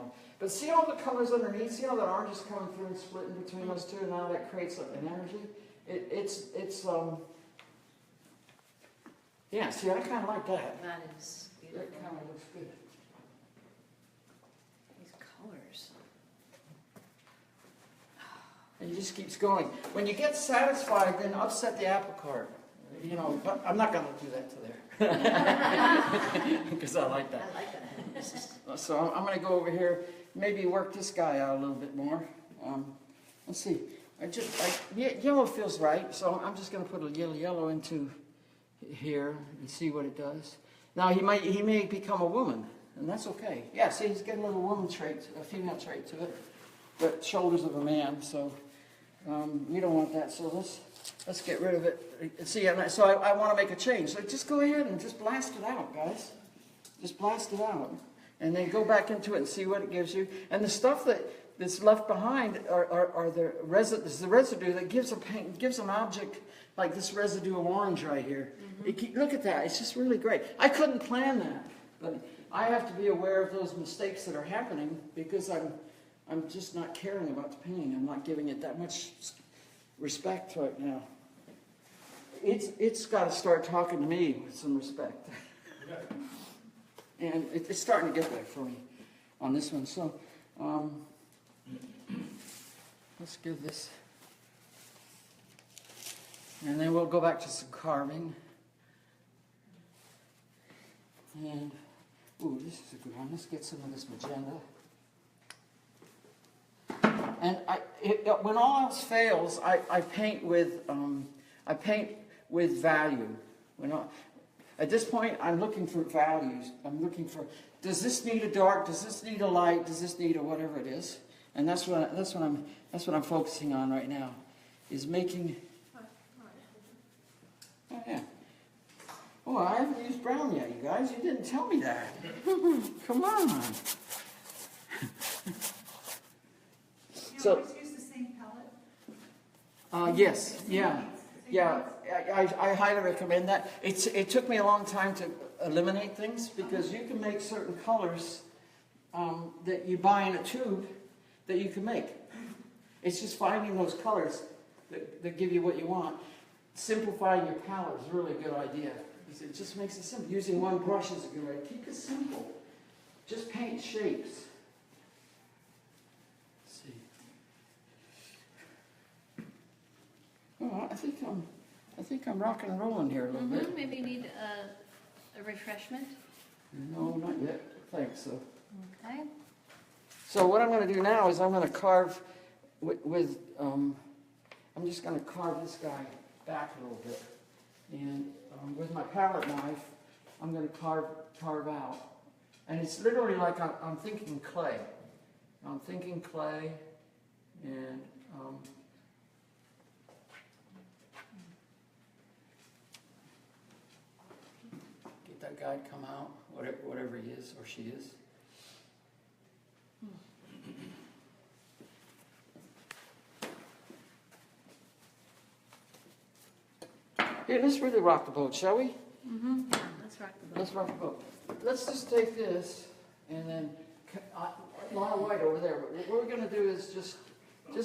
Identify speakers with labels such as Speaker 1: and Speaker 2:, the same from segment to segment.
Speaker 1: know. But see all the colors underneath? See how that orange is coming through and splitting between those two? And now that creates an energy. Yeah, see, I kind of like that.
Speaker 2: That is beautiful.
Speaker 1: That kind of looks good.
Speaker 2: These colors.
Speaker 1: And it just keeps going. When you get satisfied, then upset the apple cart. You know, but I'm not going to do that to there. Because I like that.
Speaker 2: I like that.
Speaker 1: So I'm going to go over here, maybe work this guy out a little bit more. Let's see. Yellow feels right, so I'm just going to put a little yellow into here and see what it does. Now he may become a woman, and that's okay. Yeah, see, he's getting a little woman trait, a female trait to it, but shoulders of a man. So we don't want that. So let's get rid of it. See, so I want to make a change. So just go ahead and just blast it out, guys. Just blast it out, and then go back into it and see what it gives you. And the stuff that's left behind are the residue that gives an object like this residue of orange right here. Look at that. It's just really great. I couldn't plan that, but I have to be aware of those mistakes that are happening because I'm just not caring about the painting. I'm not giving it that much respect right now. It's got to start talking to me with some respect. And it's starting to get there for me on this one. So let's give this. And then we'll go back to some carving. And, ooh, this is a good one. Let's get some of this magenta. And when all else fails, I paint with value. At this point, I'm looking for values. I'm looking for, does this need a dark? Does this need a light? Does this need a whatever it is? And that's what I'm focusing on right now, is making. Oh yeah. Oh, I haven't used brown yet, you guys. You didn't tell me that. Come on.
Speaker 3: You always use the same palette?
Speaker 1: Yes. Yeah. Yeah. I highly recommend that. It took me a long time to eliminate things because you can make certain colors that you buy in a tube that you can make. It's just finding those colors that give you what you want. Simplifying your palette is really a good idea. It just makes it simple. Using one brush is a good idea. Keep it simple. Just paint shapes. Let's see. Oh, I think I'm rocking and rolling here a little bit.
Speaker 2: Maybe you need a refreshment?
Speaker 1: No, not yet. Thanks. So.
Speaker 2: Okay.
Speaker 1: So what I'm going to do now is I'm going to carve I'm just going to carve this guy back a little bit. And with my palette knife, I'm going to carve out. And it's literally like I'm thinking clay. I'm thinking clay and get that guy to come out, whatever he is or she is. Here, let's really rock the boat, shall we?
Speaker 2: Mm-hmm. Let's rock the boat.
Speaker 1: Let's rock the boat. Let's just take this and then a lot of white over there. But what we're going to do is just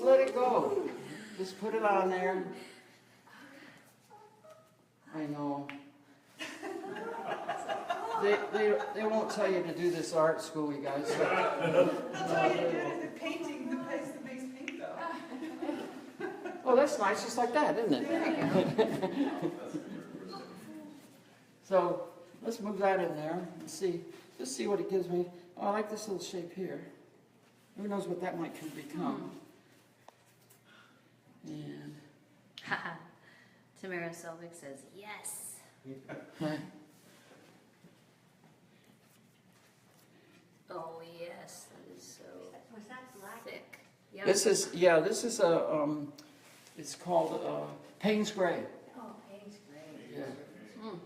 Speaker 1: let it go. Just put it on there. I know. They won't tell you to do this art school, you guys. So.
Speaker 3: That's why you do it as a painting, the place that makes pink, though.
Speaker 1: Oh, that's nice, just like that, isn't it?
Speaker 3: There you go.
Speaker 1: So let's move that in there and see. Just see what it gives me. Oh, I like this little shape here. Who knows what that might become? And
Speaker 2: Haha. Tamara Selvig says yes. Oh yes, that is so
Speaker 4: Was that black?
Speaker 2: thick. Yep.
Speaker 1: this is it's called Payne's Gray.
Speaker 4: Oh, Payne's gray.
Speaker 1: Yeah.
Speaker 2: Mm.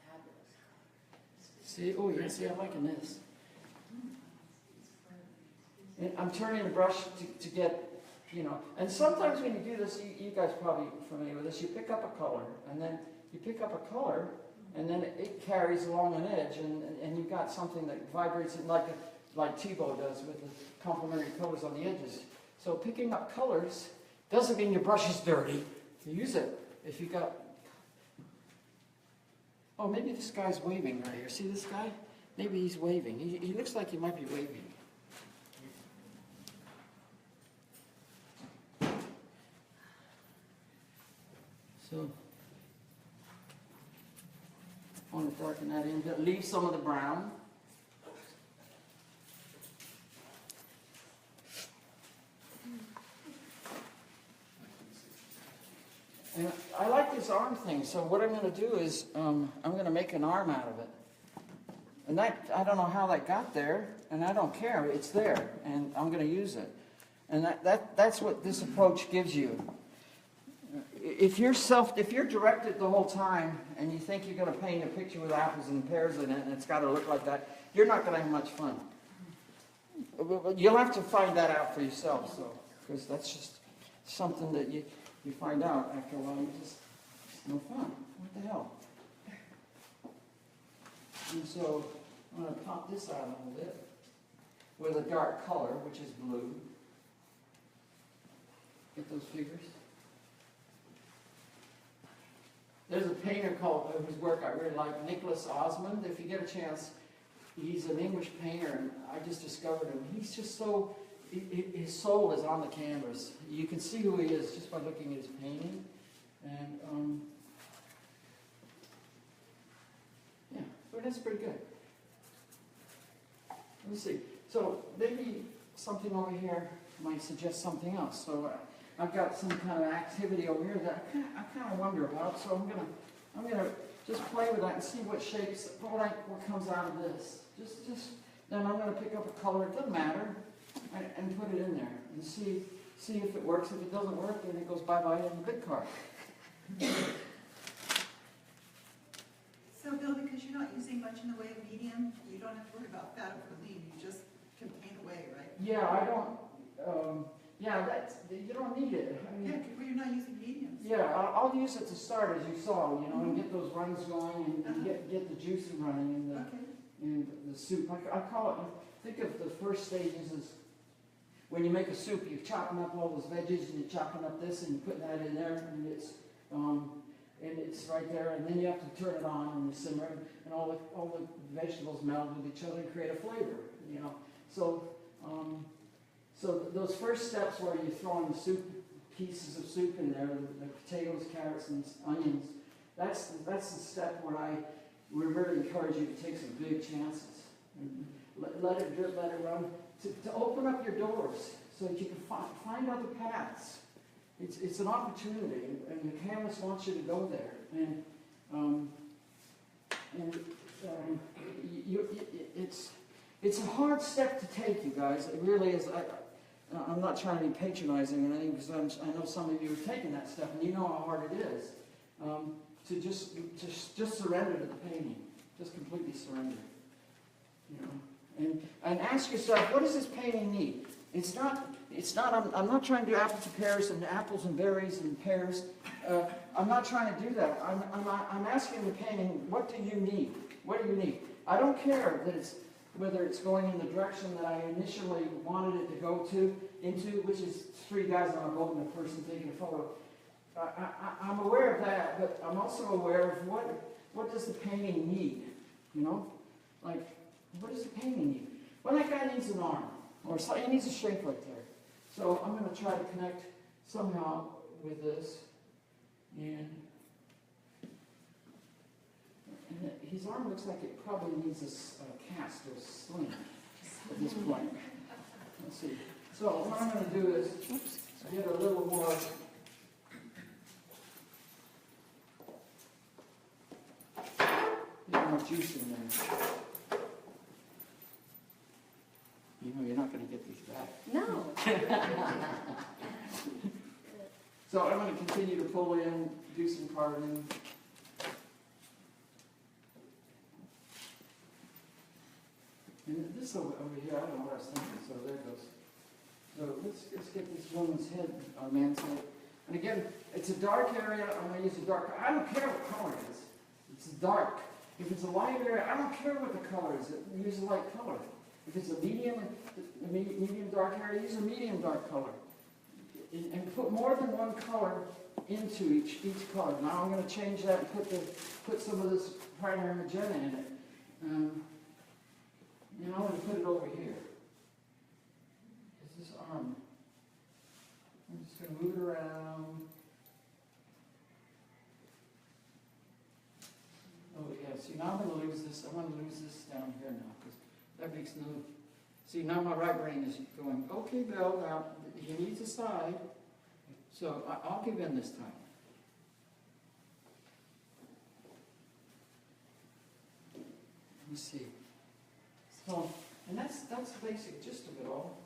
Speaker 4: Fabulous.
Speaker 1: See, oh yeah, see, I'm liking this. And I'm turning the brush to get, and sometimes when you do this, you guys probably familiar with this, you pick up a color, and then you pick up a color, and then it carries along an edge, and you've got something that vibrates, and like Tebow does with the complementary colors on the edges. So picking up colors doesn't mean your brush is dirty. Use it if you got. Oh, maybe this guy's waving right here. See this guy? Maybe he's waving. He looks like he might be waving. So I want to darken that in. Leave some of the brown. And I like this arm thing, so what I'm going to do is I'm going to make an arm out of it. And that, I don't know how that got there, and I don't care. It's there, and I'm going to use it. And that's what this approach gives you. If you're directed the whole time, and you think you're going to paint a picture with apples and pears in it, and it's got to look like that, you're not going to have much fun. You'll have to find that out for yourself, so, because that's just something that you find out after a while. It's no fun. What the hell? And so I'm going to pop this out a little bit with a dark color, which is blue. Get those figures. There's a painter called whose work I really like, Nicholas Osmond. If you get a chance, he's an English painter, and I just discovered him. He's just so, his soul is on the canvas. You can see who he is just by looking at his painting. And yeah, so that's pretty good. Let me see. So maybe something over here might suggest something else. So I've got some kind of activity over here that I kind of wonder about. So I'm gonna just play with that and see what shapes, what comes out of this. Just then I'm gonna pick up a color. It doesn't matter, and put it in there and see if it works. If it doesn't work, then it goes bye-bye in the good card.
Speaker 3: So Bill, because you're not using much in the way of medium, you don't have to worry about fat over lean. You just can paint away, right?
Speaker 1: Yeah, I don't. Yeah, you don't need it. I mean,
Speaker 3: Yeah, well, you're not using mediums.
Speaker 1: yeah, I'll use it to start, as you saw, and get those runs going and get the juices running and the soup. I call it. Think of the first stages as when you make a soup. You're chopping up all those veggies and you're chopping up this and you're putting that in there, and it's right there. And then you have to turn it on and simmer, and all the vegetables meld with each other and create a flavor. So those first steps where you're throwing pieces of soup in there, the potatoes, carrots, and onions, that's the step where we really encourage you to take some big chances. And let it drip, let it run, to open up your doors so that you can find other paths. It's an opportunity, and the canvas wants you to go there. It's a hard step to take, you guys. It really is. I'm not trying to be patronizing or anything, because I know some of you have taken that step, and you know how hard it is to just surrender to the painting, just completely surrender. And ask yourself, what does this painting need? It's not. I'm not trying to do apples and pears and apples and berries and pears. I'm not trying to do that. I'm asking the painting, what do you need? What do you need? I don't care that whether it's going in the direction that I initially wanted it to go into, which is three guys on a boat and a person taking a photo. I'm aware of that, but I'm also aware of what does the painting need? Like, what does the painting need? Well, that guy needs an arm, or he needs a shape right there. So I'm going to try to connect somehow with this, and his arm looks like it probably needs a cast or a sling at this point. Let's see. So what I'm going to do is get a little more. Get more juice in there. You're not going to get these back.
Speaker 2: No.
Speaker 1: So I'm going to continue to pull in, do some carving. And this over here, I don't know what I was thinking, so there it goes. So let's get this woman's head, or man's head. And again, it's a dark area, I'm going to use a dark. I don't care what color it is. It's dark. If it's a light area, I don't care what the color is. Use a light color. If it's a medium dark area, use a medium dark color. And put more than one color into each color. Now I'm going to change that and put some of this primary magenta in it. I'm going to put it over here. Is this arm? I'm just going to move it around. Oh yeah, see now I'm going to lose this. I want to lose this down here now because that makes no... See now my right brain is going, okay Bill, now he needs a side. So I'll give in this time. Let me see. So, and that's the basic gist of it all.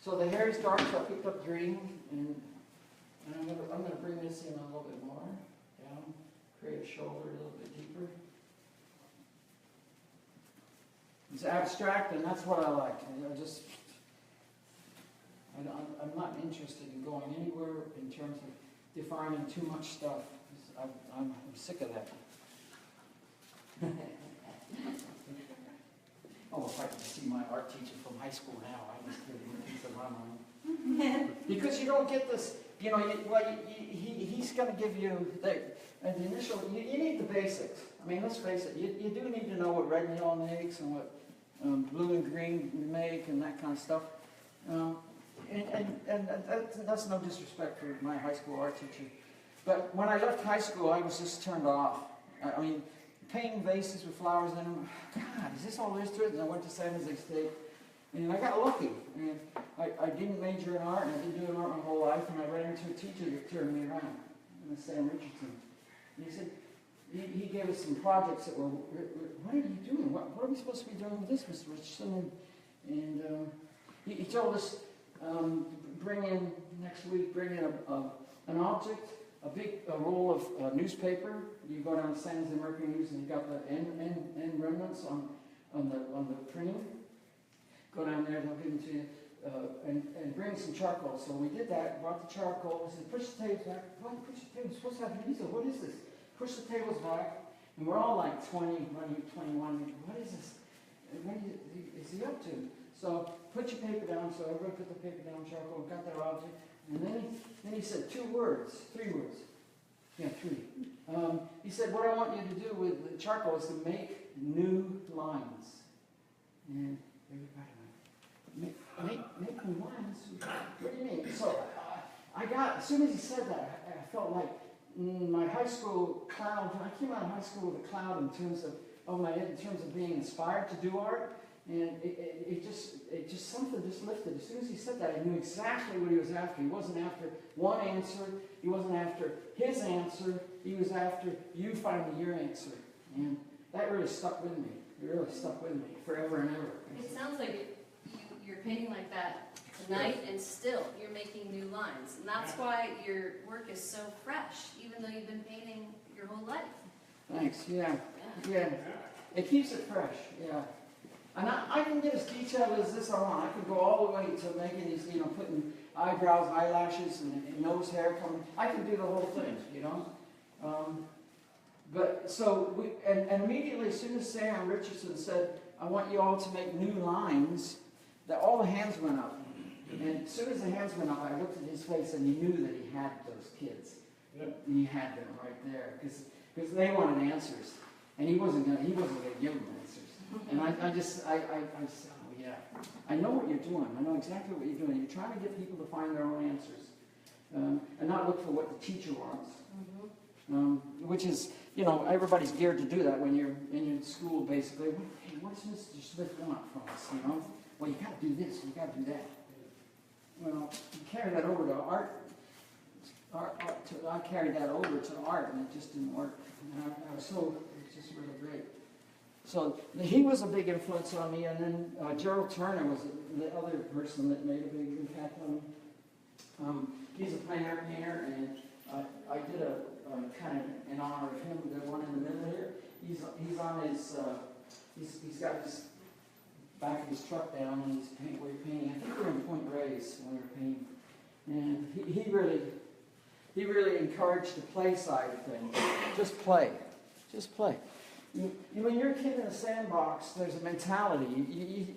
Speaker 1: So the hair is dark, so I picked up green, and I'm gonna bring this in a little bit more down, create a shoulder a little bit deeper. It's abstract, and that's what I like. I'm not interested in going anywhere in terms of defining too much stuff. I'm sick of that. Oh, if I could see my art teacher from high school now, I just give him a piece of my mind. Because you don't get this, he's going to give you the initial, you need the basics. I mean, let's face it, you do need to know what red and yellow makes and what blue and green make and that kind of stuff. And that's no disrespect for my high school art teacher. But when I left high school, I was just turned off. I mean, painting vases with flowers in them, God, is this all there is to it? And I went to San Jose State, and I got lucky. And I didn't major in art, and I didn't do art my whole life, and I ran into a teacher that turned me around, Sam Richardson. And he said, he gave us some projects that were, what are you doing? What are we supposed to be doing with this, Mr. Rushton? And he told us, bring in an object, a roll of newspaper. You go down to San Jose Mercury News and you got the end remnants on the printing. Go down there, they'll give them to you, and bring some charcoal. So we did that, brought the charcoal. We said, push the tables back. Why push the tables? What's happening? He said, what is this? Push the tables back. And we're all like 20, 21. What is this? What is he up to? So put your paper down. So everybody put the paper down, charcoal, got their object. And then he said 3 words. Yeah, 3. He said, what I want you to do with the charcoal is to make new lines. And everybody went, make new lines? What do you mean? So as soon as he said that, I felt like my high school cloud. I came out of high school with a cloud in terms of being inspired to do art. And it just something just lifted. As soon as he said that, I knew exactly what he was after. He wasn't after one answer. He wasn't after his answer. He was after you finding your answer. And that really stuck with me. It really stuck with me forever and ever.
Speaker 2: It sounds like you're painting like that tonight, and still you're making new lines. And that's why your work is so fresh, even though you've been painting your whole life.
Speaker 1: Thanks. Yeah. It keeps it fresh. Yeah. And I can get as detailed as this I want. I can go all the way to making these, putting eyebrows, eyelashes, and nose hair coming. I can do the whole thing, But so, and immediately as soon as Sam Richardson said, I want you all to make new lines, that all the hands went up. And as soon as the hands went up, I looked at his face and he knew that he had those kids. Yep. He had them right there, because they wanted answers. And he wasn't going to give them answers. And I said, oh yeah, I know what you're doing. I know exactly what you're doing. You're trying to get people to find their own answers, and not look for what the teacher wants. Which is, everybody's geared to do that when you're in school, basically. Hey, what's Mr. Smith want from us? Well, you got to do this. You got to do that. Well, you carry that over to art. I carried that over to art, and it just didn't work. And it's just really great. So he was a big influence on me, and then Gerald Turner was the other person that made a big impact on me. He's a plein air painter, and I did a kind of in honor of him, the one in the middle here. He's on his, he's got his back of his truck down, and he's painting. I think we were in Point Reyes when we were painting, and he really encouraged the play side of things. Just play. When you're a kid in a sandbox, there's a mentality.